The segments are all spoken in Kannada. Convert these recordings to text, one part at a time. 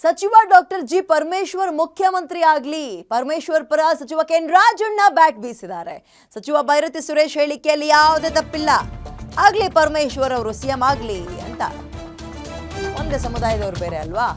ಸಚಿವ ಡಾಕ್ಟರ್ ಜಿ ಪರಮೇಶ್ವರ್ ಮುಖ್ಯಮಂತ್ರಿ ಆಗಲಿ, ಪರಮೇಶ್ವರ್ ಪರ ಸಚಿವ ಕೆಎನ್ ರಾಜಣ್ಣ ಬ್ಯಾಟ್ ಬೀಸಿದ್ದಾರೆ. ಸಚಿವ ಬೈರತಿ ಸುರೇಶ್ ಹೇಳಿಕೆಯಲ್ಲಿ ಯಾವುದೇ ತಪ್ಪಿಲ್ಲ, ಆಗ್ಲಿ ಪರಮೇಶ್ವರ್ ಅವರು ಸಿಎಂ ಆಗ್ಲಿ ಅಂತ. ಒಂದೇ ಸಮುದಾಯದವರು ಬೇರೆ ಅಲ್ವಾ?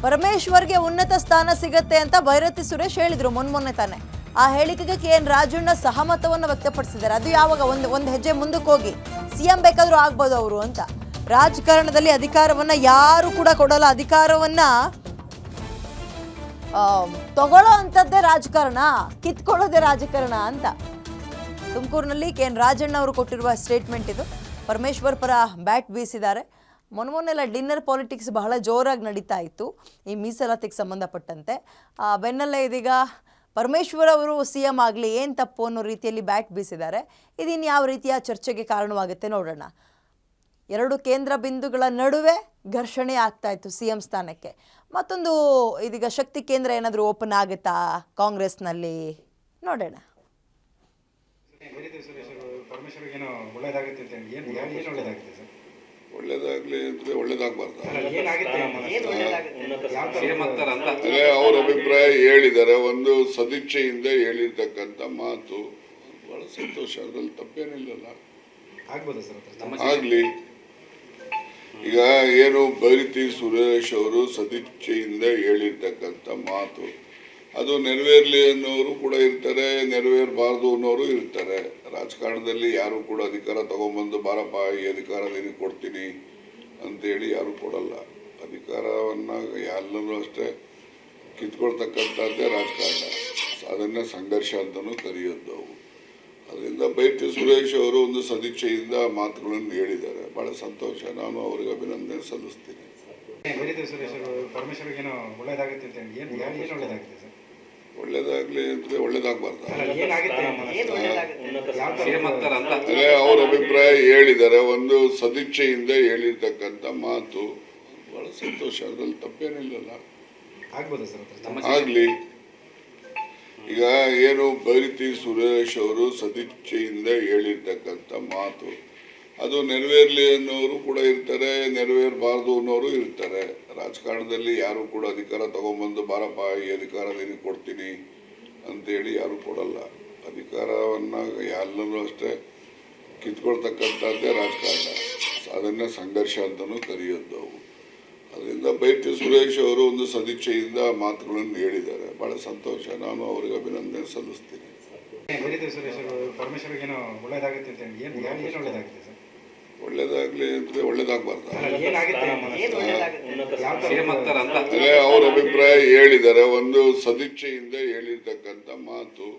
ಪರಮೇಶ್ವರ್ಗೆ ಉನ್ನತ ಸ್ಥಾನ ಸಿಗತ್ತೆ ಅಂತ ಬೈರತಿ ಸುರೇಶ್ ಹೇಳಿದ್ರು ಮೊನ್ನೆ ತಾನೆ. ಆ ಹೇಳಿಕೆಗೆ ಕೆಎನ್ ರಾಜಣ್ಣ ಸಹಮತವನ್ನು ವ್ಯಕ್ತಪಡಿಸಿದ್ದಾರೆ. ಅದು ಯಾವಾಗ ಒಂದು ಹೆಜ್ಜೆ ಮುಂದಕ್ಕೆ ಹೋಗಿ ಸಿಎಂ ಬೇಕಾದ್ರೂ ಆಗ್ಬೋದು ಅವರು ಅಂತ. ರಾಜಕಾರಣದಲ್ಲಿ ಅಧಿಕಾರವನ್ನ ಯಾರು ಕೂಡ ಕೊಡಲ್ಲ, ಅಧಿಕಾರವನ್ನ ತಗೊಳ್ಳೋ ಅಂಥದ್ದೇ ರಾಜಕಾರಣ, ಕಿತ್ಕೊಳ್ಳೋದೇ ರಾಜಕಾರಣ ಅಂತ ತುಮಕೂರಿನಲ್ಲಿ ಕೆಎನ್ ರಾಜಣ್ಣ ಅವರು ಕೊಟ್ಟಿರುವ ಸ್ಟೇಟ್ಮೆಂಟ್ ಇದು. ಪರಮೇಶ್ವರ್ ಪರ ಬ್ಯಾಟ್ ಬೀಸಿದ್ದಾರೆ. ಮೊನ್ನೆಲ್ಲ ಡಿನ್ನರ್ ಪಾಲಿಟಿಕ್ಸ್ ಬಹಳ ಜೋರಾಗಿ ನಡೀತಾ ಇತ್ತು ಈ ಮೀಸಲಾತಿಗೆ ಸಂಬಂಧಪಟ್ಟಂತೆ. ಬೆನ್ನಲ್ಲೇ ಇದೀಗ ಪರಮೇಶ್ವರ್ ಅವರು ಸಿ ಎಂ ಆಗಲಿ, ಏನು ತಪ್ಪು ಅನ್ನೋ ರೀತಿಯಲ್ಲಿ ಬ್ಯಾಟ್ ಬೀಸಿದ್ದಾರೆ. ಇದಿನ್ನು ಯಾವ ರೀತಿಯ ಚರ್ಚೆಗೆ ಕಾರಣವಾಗುತ್ತೆ ನೋಡೋಣ. ಎರಡು ಕೇಂದ್ರ ಬಿಂದುಗಳ ನಡುವೆ ಘರ್ಷಣೆ ಆಗ್ತಾ ಇತ್ತು ಸಿ ಎಂ ಸ್ಥಾನಕ್ಕೆ. ಮತ್ತೊಂದು ಇದೀಗ ಶಕ್ತಿ ಕೇಂದ್ರ ಏನಾದರೂ ಓಪನ್ ಆಗುತ್ತಾ ಕಾಂಗ್ರೆಸ್ನಲ್ಲಿ ನೋಡೋಣ. ಒಳ್ಳೇದಾಗ್ಲಿ ಅಂದ್ರೆ ಒಳ್ಳೇದಾಗಬಾರ್ದು, ಅವ್ರ ಅಭಿಪ್ರಾಯ ಹೇಳಿದ್ದಾರೆ. ಒಂದು ಸದಿಚ್ಛೆಯಿಂದ ಹೇಳಿರ್ತಕ್ಕಂಥ ಮಾತು ಬಹಳ ಸಂತೋಷ, ಅದ್ರಲ್ಲಿ ತಪ್ಪೇನಿಲ್ಲಲ್ಲ, ಆಗ್ಲಿ. ಈಗ ಏನು ಬೈರತಿ ಸುರೇಶ್ ಅವರು ಸದಿಚ್ಛೆಯಿಂದ ಹೇಳಿರ್ತಕ್ಕಂಥ ಮಾತು ಅದು ನೆರವೇರ್ಲಿ ಅನ್ನೋರು ಕೂಡ ಇರ್ತಾರೆ, ನೆರವೇರಬಾರ್ದು ಅನ್ನೋರು ಇರ್ತಾರೆ. ರಾಜಕಾರಣದಲ್ಲಿ ಯಾರು ಕೂಡ ಅಧಿಕಾರ ತಗೊಂಡ್ಬಂದು ಬಾರಪ್ಪ ಈ ಅಧಿಕಾರ ನಿನಗೆ ಕೊಡ್ತೀನಿ ಅಂತೇಳಿ ಯಾರು ಕೊಡಲ್ಲ. ಅಧಿಕಾರವನ್ನು ಎಲ್ಲರೂ ಅಷ್ಟೇ ಕಿತ್ಕೊಳ್ತಕ್ಕಂಥದ್ದೇ ರಾಜಕಾರಣ, ಅದನ್ನೇ ಸಂಘರ್ಷ ಅಂತಲೂ ಕರೆಯೋದು ಅವು. ಅದರಿಂದ ಬೈರತಿ ಸುರೇಶ್ ಅವರು ಒಂದು ಸದಿಚ್ಛೆಯಿಂದ ಮಾತುಗಳನ್ನು ಹೇಳಿದ್ದಾರೆ, ಬಹಳ ಸಂತೋಷ. ನಾನು ಅವರಿಗೆ ಅಭಿನಂದನೆ ಸಲ್ಲಿಸ್ತೀನಿ. ಒಳ್ಳೇದಾಗ್ಲಿ ಅಂದ್ರೆ ಒಳ್ಳೇದಾಗಬಾರ್ದು, ಅವ್ರ ಅಭಿಪ್ರಾಯ ಹೇಳಿದ್ದಾರೆ. ಒಂದು ಸದಿಚ್ಛೆಯಿಂದ ಹೇಳಿರ್ತಕ್ಕಂಥ ಮಾತು ಬಹಳ ಸಂತೋಷ, ಅದ್ರಲ್ಲಿ ತಪ್ಪೇನಿಲ್ಲಲ್ಲ, ಆಗ್ಲಿ. ಈಗ ಏನು ಬೈರತಿ ಸುರೇಶ್ ಅವರು ಸದಿಚ್ಛೆಯಿಂದ ಹೇಳಿರ್ತಕ್ಕಂಥ ಮಾತು ಅದು ನೆರವೇರ್ಲಿ ಅನ್ನೋರು ಕೂಡ ಇರ್ತಾರೆ, ನೆರವೇರಬಾರ್ದು ಅನ್ನೋರು ಇರ್ತಾರೆ. ರಾಜಕಾರಣದಲ್ಲಿ ಯಾರು ಕೂಡ ಅಧಿಕಾರ ತಗೊಂಡ್ಬಂದು ಬಾರಪ್ಪ ಈ ಅಧಿಕಾರ ನಿನಗೆ ಕೊಡ್ತೀನಿ ಅಂತೇಳಿ ಯಾರು ಕೊಡಲ್ಲ. ಅಧಿಕಾರವನ್ನು ಎಲ್ಲರೂ ಅಷ್ಟೇ ಕಿತ್ಕೊಳ್ತಕ್ಕಂಥದ್ದೇ ರಾಜಕಾರಣ, ಅದನ್ನೇ ಸಂಘರ್ಷ ಅಂತಲೂ ಕರೆಯೋದು ಅವು. ಅದರಿಂದ ಬೈರತಿ ಸುರೇಶ್ ಅವರು ಒಂದು ಸದಿಚ್ಛೆಯಿಂದ ಮಾತುಗಳನ್ನು ಹೇಳಿದ್ದಾರೆ, ಬಹಳ ಸಂತೋಷ. ನಾನು ಅವರಿಗೆ ಅಭಿನಂದನೆ ಸಲ್ಲಿಸ್ತೀನಿ. ಒಳ್ಳೇದಾಗ್ಲಿ ಅಂದ್ರೆ ಒಳ್ಳೇದಾಗಬಾರ್ದು, ಅವ್ರ ಅಭಿಪ್ರಾಯ ಹೇಳಿದ್ದಾರೆ. ಒಂದು ಸದಿಚ್ಛೆಯಿಂದ ಹೇಳಿರ್ತಕ್ಕಂಥ ಮಾತು